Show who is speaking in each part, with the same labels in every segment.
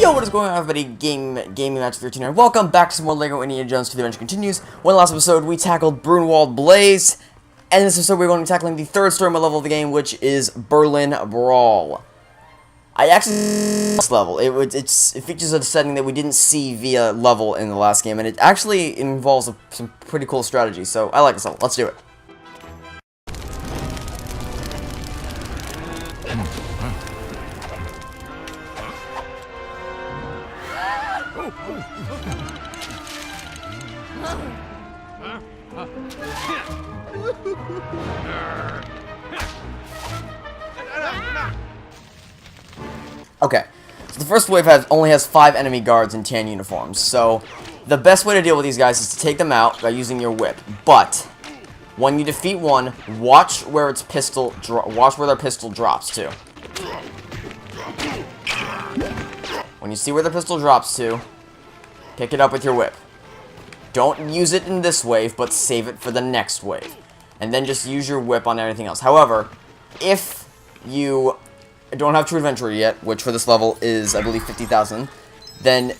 Speaker 1: Yo, what is going on, everybody? Gaming Match 13 here. Welcome back to some more LEGO Indiana Jones to the Adventure Continues. When last episode, we tackled Brunwald Blaze, and in this episode, we're going to be tackling the third story mode level of the game, which is Berlin Brawl. I actually this level. It features a setting that we didn't see via level in the last game, and it actually involves some pretty cool strategy. So I like this level. Let's do it. Okay, so the first wave only has 5 enemy guards in tan uniforms, so the best way to deal with these guys is to take them out by using your whip. But when you defeat one, watch where their pistol drops to. When you see where the pistol drops to, pick it up with your whip. Don't use it in this wave, but save it for the next wave, and then just use your whip on everything else. However, if you don't have True Adventure yet, which for this level is, I believe, 50,000, then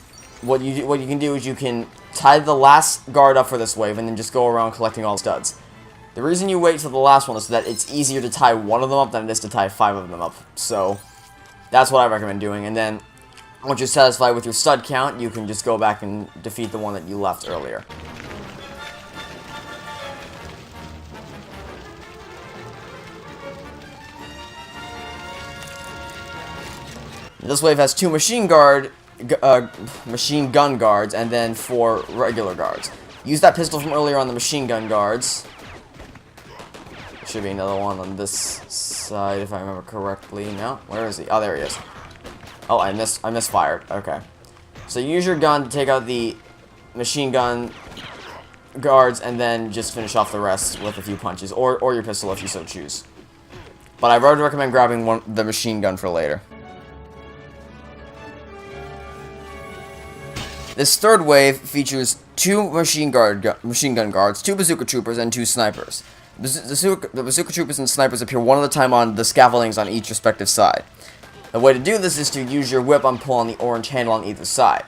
Speaker 1: what you can do is you can tie the last guard up for this wave and then just go around collecting all the studs. The reason you wait till the last one is so that it's easier to tie one of them up than it is to tie 5 of them up. So that's what I recommend doing. And then once you're satisfied with your stud count, you can just go back and defeat the one that you left earlier. This wave has 2 machine gun guards, and then 4 regular guards. Use that pistol from earlier on the machine gun guards. There should be another one on this side, if I remember correctly. No? Where is he? Oh, there he is. Oh, I misfired. Okay. So use your gun to take out the machine gun guards, and then just finish off the rest with a few punches, or your pistol if you so choose. But I would recommend grabbing the machine gun for later. This third wave features 2 machine gun guards, 2 bazooka troopers, and 2 snipers. The bazooka troopers and snipers appear one at a time on the scaffoldings on each respective side. The way to do this is to use your whip on pull on the orange handle on either side.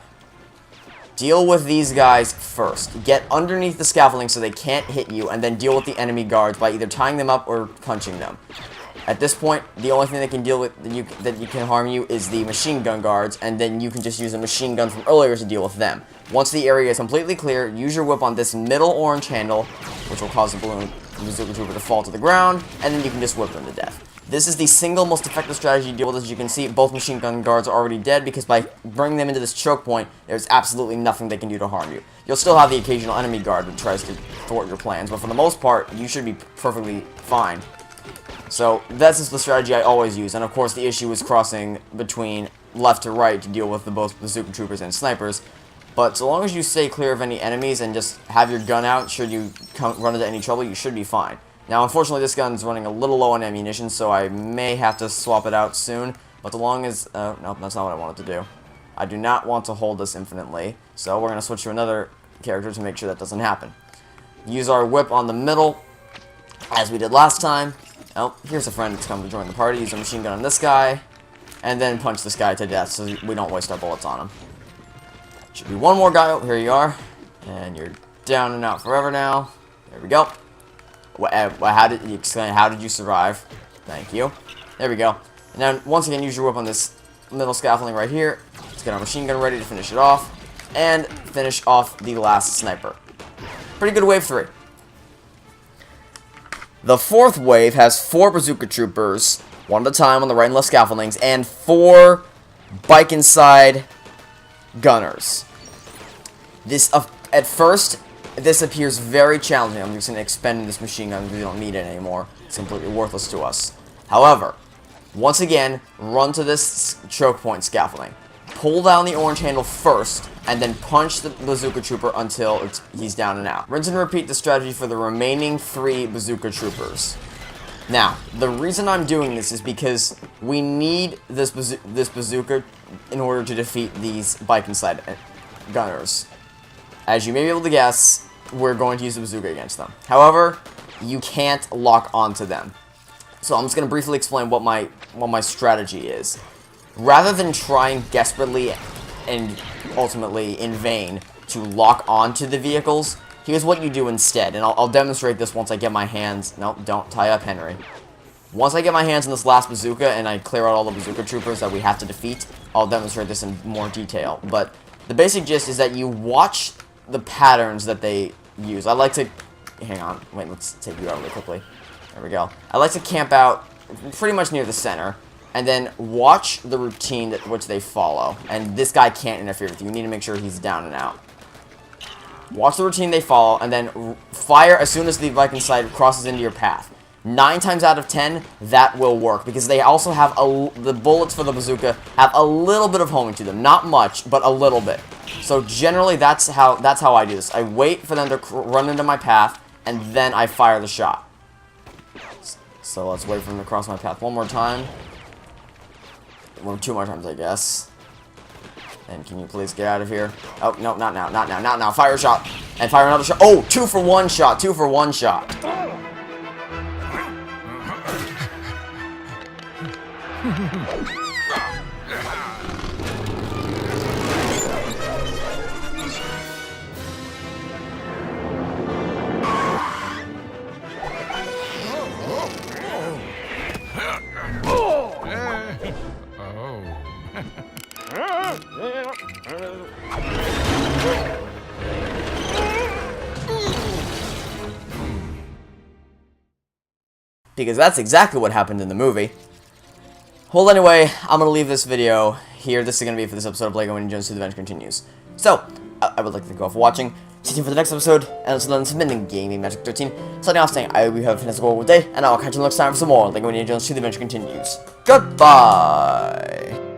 Speaker 1: Deal with these guys first. Get underneath the scaffolding so they can't hit you, and then deal with the enemy guards by either tying them up or punching them. At this point, the only thing they can deal with that can harm you is the machine gun guards, and then you can just use a machine gun from earlier to deal with them. Once the area is completely clear, use your whip on this middle orange handle, which will cause the bazooka trooper to fall to the ground, and then you can just whip them to death. This is the single most effective strategy to deal with. As you can see, both machine gun guards are already dead, because by bringing them into this choke point, there's absolutely nothing they can do to harm you. You'll still have the occasional enemy guard that tries to thwart your plans, but for the most part, you should be perfectly fine. So that's just the strategy I always use, and of course the issue is crossing between left to right to deal with both bazooka troopers and snipers. But so long as you stay clear of any enemies and just have your gun out, should you run into any trouble, you should be fine. Now, unfortunately, this gun's running a little low on ammunition, so I may have to swap it out soon. But so long as nope, that's not what I wanted to do. I do not want to hold this infinitely, so we're gonna switch to another character to make sure that doesn't happen. Use our whip on the middle, as we did last time. Oh, here's a friend that's come to join the party. Use a machine gun on this guy, and then punch this guy to death so we don't waste our bullets on him. Should be one more guy. Oh, here you are. And you're down and out forever now. There we go. How did you explain? How did you survive? Thank you. There we go. And then, once again, use your whip on this middle scaffolding right here. Let's get our machine gun ready to finish it off. And finish off the last sniper. Pretty good wave 3. The fourth wave has 4 bazooka troopers, one at a time on the right and left scaffoldings, and 4 bike inside gunners. At first, this appears very challenging. I'm just going to expend this machine gun because we don't need it anymore. It's completely worthless to us. However, once again, run to this choke point scaffolding. Pull down the orange handle first, and then punch the bazooka trooper until he's down and out. Rinse and repeat the strategy for the remaining 3 bazooka troopers. Now, the reason I'm doing this is because we need this bazooka in order to defeat these bike inside gunners. As you may be able to guess, we're going to use the bazooka against them. However, you can't lock onto them. So I'm just going to briefly explain what my strategy is. Rather than trying desperately and ultimately in vain to lock onto the vehicles, here's what you do instead. And I'll demonstrate this once I get my hands... Nope, don't tie up, Henry. Once I get my hands on this last bazooka and I clear out all the bazooka troopers that we have to defeat, I'll demonstrate this in more detail. But the basic gist is that you watch the patterns that they use. I like to... Hang on. Wait, let's take you out really quickly. There we go. I like to camp out pretty much near the center, and then watch the routine which they follow. And this guy can't interfere with you. You need to make sure he's down and out. Watch the routine they follow, and then fire as soon as the Viking sight crosses into your path. 9 times out of 10, that will work, because they also have the bullets for the bazooka have a little bit of homing to them. Not much, but a little bit. So generally, that's how I do this. I wait for them to run into my path, and then I fire the shot. So let's wait for them to cross my path one more time. Well, 2 more times, I guess. And can you please get out of here? Oh, no, not now, not now, not now. Fire a shot, and fire another shot. Oh, 2 for 1 shot, 2 for 1 shot. Because that's exactly what happened in the movie. Well, anyway, I'm going to leave this video here. This is going to be for this episode of LEGO Indiana Jones 2: The Adventure Continues. So, I would like to thank you all for watching. Stay tuned for the next episode, and until then, it's been Gaming Magic 13. Signing off saying, I hope you have a fantastic day, and I'll catch you next time for some more LEGO Indiana Jones 2: The Adventure Continues. Goodbye!